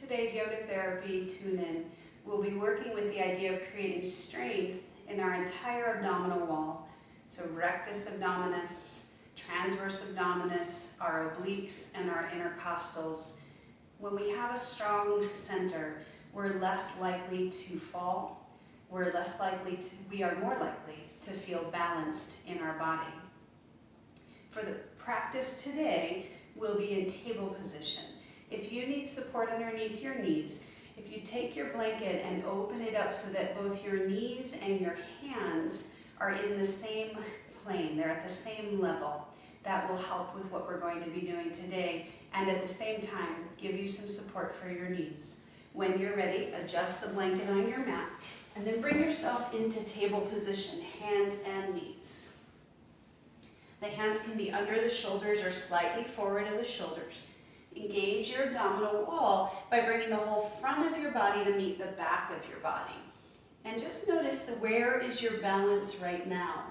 today's yoga therapy tune-in, we'll be working with the idea of creating strength in our entire abdominal wall. So rectus abdominis, transverse abdominis, our obliques, and our intercostals. When we have a strong center, we're less likely to fall. We are more likely to feel balanced in our body. For the practice today, we'll be in table position. If you need support underneath your knees, if you take your blanket and open it up so that both your knees and your hands are in the same plane, they're at the same level, that will help with what we're going to be doing today, and at the same time, give you some support for your knees. When you're ready, adjust the blanket on your mat, and then bring yourself into table position, hands and knees. The hands can be under the shoulders or slightly forward of the shoulders. Engage your abdominal wall by bringing the whole front of your body to meet the back of your body. And just notice where is your balance right now.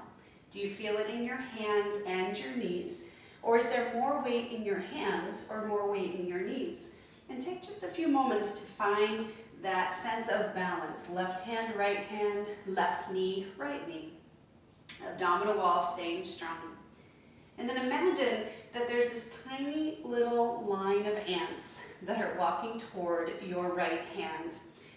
Do you feel it in your hands and your knees? Or is there more weight in your hands or more weight in your knees? And take just a few moments to find that sense of balance. Left hand, left knee, right knee. Abdominal wall staying strong. And then imagine that there's this tiny little line of ants that are walking toward your right hand.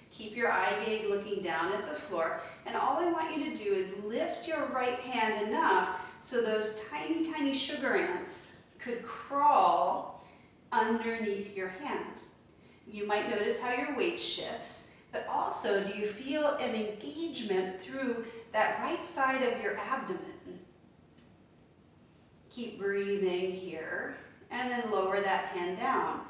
Keep your eye gaze looking down at the floor, and all I want you to do is lift your right hand enough so those tiny, tiny sugar ants could crawl underneath your hand. You might notice how your weight shifts, but also do you feel an engagement through that right side of your abdomen? Keep breathing here, and then lower that hand down.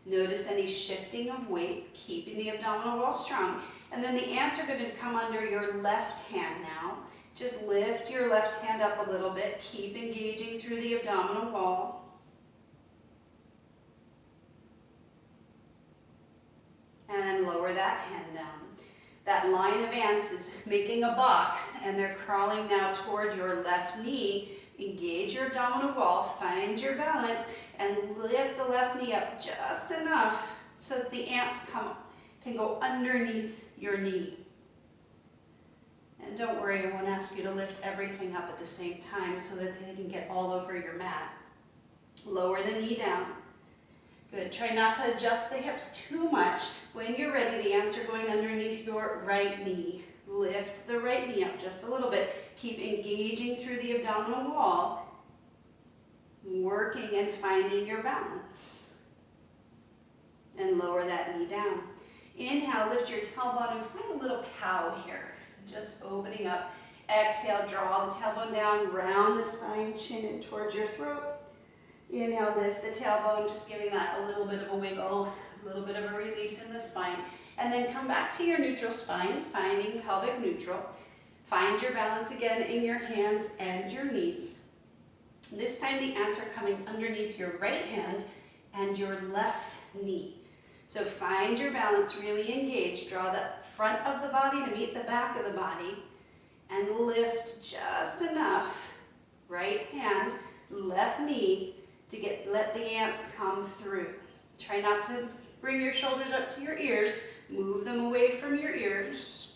Notice any shifting of weight, keeping the abdominal wall strong. And then the ants are going to come under your left hand now. Just lift your left hand up a little bit. Keep engaging through the abdominal wall. And then lower that hand down. That line of ants is making a box, and they're crawling now toward your left knee. Engage your abdominal wall, find your balance, and lift the left knee up just enough so that the ants can go underneath your knee. And don't worry, I won't ask you to lift everything up at the same time so that they can get all over your mat. Lower the knee down. Good. Try not to adjust the hips too much. When you're ready, the ants are going underneath your right knee. Lift the right knee up just a little bit. Keep engaging through the abdominal wall, working and finding your balance. And lower that knee down. Inhale, lift your tailbone and find a little cow here. Just opening up. Exhale, draw the tailbone down, round the spine, chin in towards your throat. Inhale, lift the tailbone, just giving that a little bit of a wiggle, a little bit of a release in the spine. And then come back to your neutral spine, finding pelvic neutral. Find your balance again in your hands and your knees. This time the ants are coming underneath your right hand and your left knee. So find your balance, really engage. Draw the front of the body to meet the back of the body and lift just enough. Right hand, left knee to let the ants come through. Try not to bring your shoulders up to your ears. Move them away from your ears.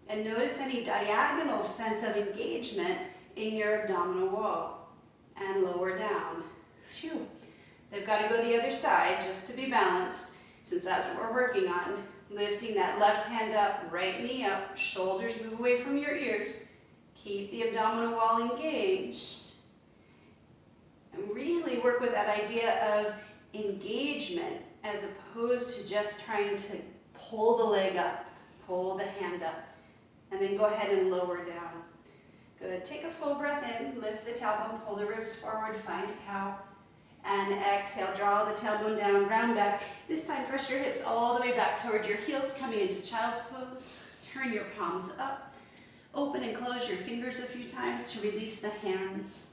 And notice any diagonal sense of engagement in your abdominal wall. And lower down. Phew. They've got to go the other side just to be balanced, since that's what we're working on. Lifting that left hand up, right knee up, shoulders move away from your ears. Keep the abdominal wall engaged. And really work with that idea of engagement as opposed to just trying to pull the leg up, pull the hand up. And then go ahead and lower down. Good. Take a full breath in. Lift the tailbone. Pull the ribs forward. Find cow. And exhale. Draw the tailbone down. Round back. This time press your hips all the way back toward your heels. Coming into child's pose. Turn your palms up. Open and close your fingers a few times to release the hands.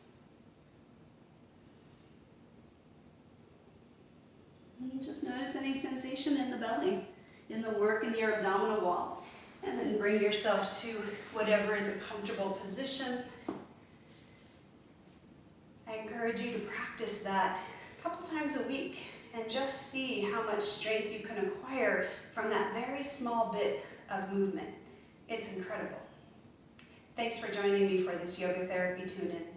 And just notice any sensation in the belly, in the work in your abdominal wall. And then bring yourself to whatever is a comfortable position. I encourage you to practice that a couple times a week and just see how much strength you can acquire from that very small bit of movement. It's incredible. Thanks for joining me for this yoga therapy tune-in.